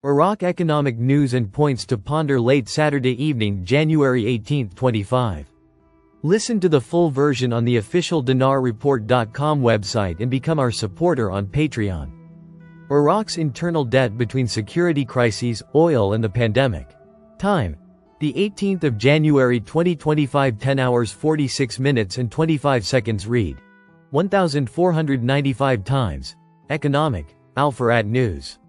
Iraq economic news and points to ponder late Saturday evening, January 18, 25. Listen to the full version on the official dinarreport.com website and become our supporter on Patreon. Iraq's internal debt between security crises, oil and the pandemic. Time: the 18th of January 2025, 10 hours 46 minutes and 25 seconds. Read 1495 times. Economic, Al-Farat News.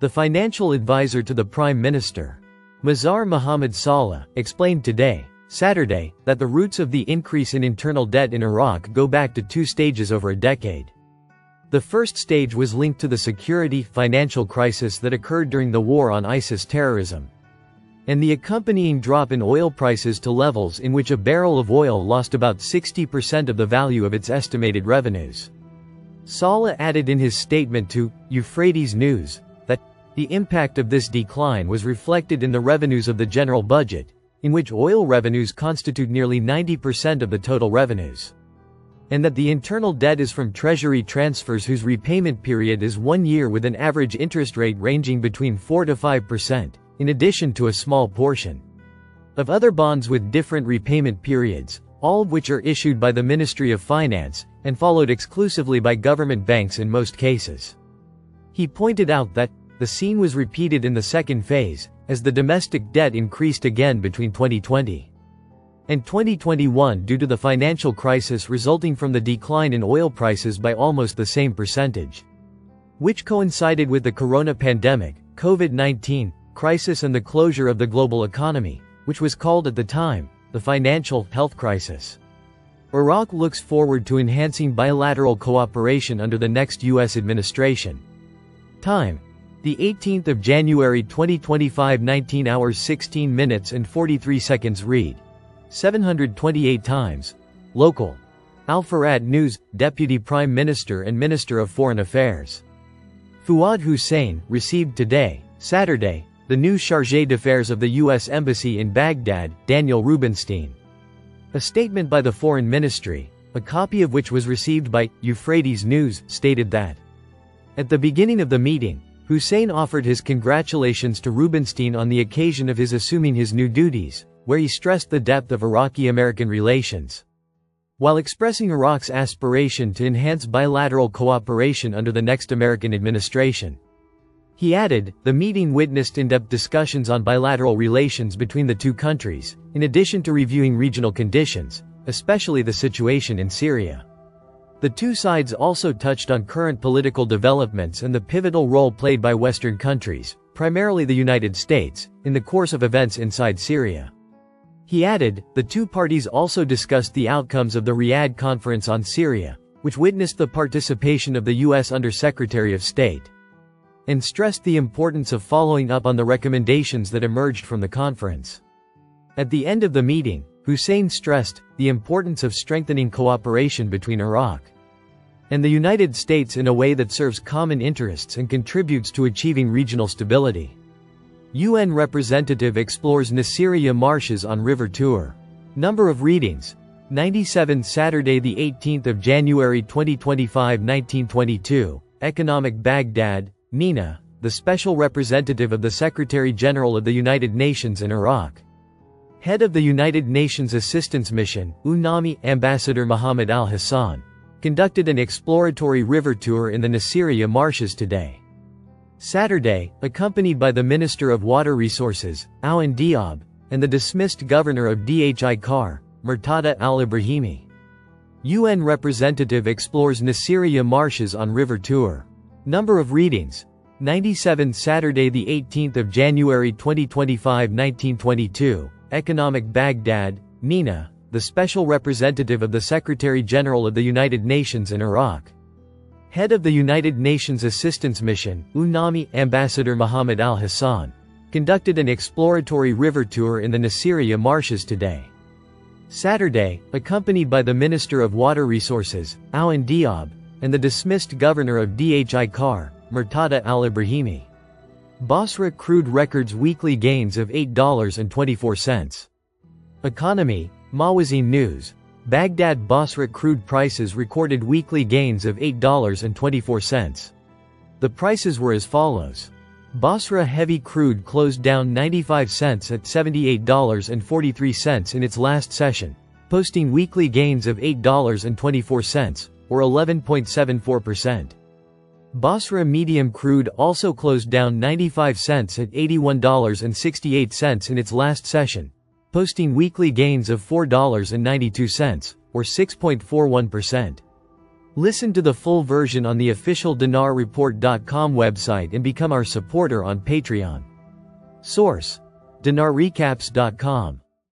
The financial advisor to the Prime Minister, Mazhar Mohammad Saleh, explained today, Saturday, that the roots of the increase in internal debt in Iraq go back to two stages over a decade. The first stage was linked to the security, financial crisis that occurred during the war on ISIS terrorism, and the accompanying drop in oil prices to levels in which a barrel of oil lost about 60% of the value of its estimated revenues. Saleh added in his statement to Euphrates News that the impact of this decline was reflected in the revenues of the general budget, in which oil revenues constitute nearly 90% of the total revenues, and that the internal debt is from treasury transfers whose repayment period is 1 year with an average interest rate ranging between 4 to 5%, in addition to a small portion of other bonds with different repayment periods, all of which are issued by the Ministry of Finance, and followed exclusively by government banks in most cases. He pointed out that the scene was repeated in the second phase, as the domestic debt increased again between 2020 and 2021 due to the financial crisis resulting from the decline in oil prices by almost the same percentage, which coincided with the corona pandemic, COVID-19, crisis and the closure of the global economy, which was called at the time, the financial health crisis. Iraq looks forward to enhancing bilateral cooperation under the next U.S. administration. Time: the 18th of January 2025, 19 hours 16 minutes and 43 seconds. Read 728 times. Local. Al-Farat News. Deputy Prime Minister and Minister of Foreign Affairs Fuad Hussein received today, Saturday, the new Chargé d'Affaires of the U.S. Embassy in Baghdad, Daniel Rubenstein. A statement by the Foreign Ministry, a copy of which was received by Euphrates News, stated that at the beginning of the meeting, Hussein offered his congratulations to Rubenstein on the occasion of his assuming his new duties, where he stressed the depth of Iraqi-American relations, while expressing Iraq's aspiration to enhance bilateral cooperation under the next American administration. He added, the meeting witnessed in-depth discussions on bilateral relations between the two countries, in addition to reviewing regional conditions, especially the situation in Syria. The two sides also touched on current political developments and the pivotal role played by Western countries, primarily the United States, in the course of events inside Syria. He added, the two parties also discussed the outcomes of the Riyadh Conference on Syria, which witnessed the participation of the U.S. Under-Secretary of State, and stressed the importance of following up on the recommendations that emerged from the conference. At the end of the meeting, Hussein stressed the importance of strengthening cooperation between Iraq and the United States in a way that serves common interests and contributes to achieving regional stability. UN representative explores Nasiriyah marshes on river tour. Number of readings: 97. Saturday the 18th of January 2025, 1922. Economic Baghdad. Nina, the Special Representative of the Secretary-General of the United Nations in Iraq. Head of the United Nations Assistance Mission, UNAMI, Ambassador Mohammed Al-Hassan, conducted an exploratory river tour in the Nasiriyah marshes today, Saturday, accompanied by the Minister of Water Resources, Awan Diab, and the dismissed Governor of Dhi Qar, Murtada Al-Ibrahimi. UN representative explores Nasiriyah marshes on river tour. Number of readings: 97. Saturday the 18th of January 2025, 1922. Economic Baghdad. Nina, the Special Representative of the Secretary-General of the United Nations in Iraq. Head of the United Nations Assistance Mission, UNAMI, Ambassador Mohammed Al-Hassan, conducted an exploratory river tour in the Nasiriyah marshes today, Saturday, accompanied by the Minister of Water Resources, Awan Diab, and the dismissed Governor of Dhi Qar, Murtada Al-Ibrahimi. Basra crude records weekly gains of $8.24. Economy, Mawazin News. Baghdad Basra crude prices recorded weekly gains of $8.24. The prices were as follows. Basra heavy crude closed down 95 cents at $78.43 in its last session, posting weekly gains of $8.24, or 11.74%. Basra medium crude also closed down 95 cents at $81.68 in its last session, posting weekly gains of $4.92, or 6.41%. Listen to the full version on the official dinarreport.com website and become our supporter on Patreon. Source: dinarrecaps.com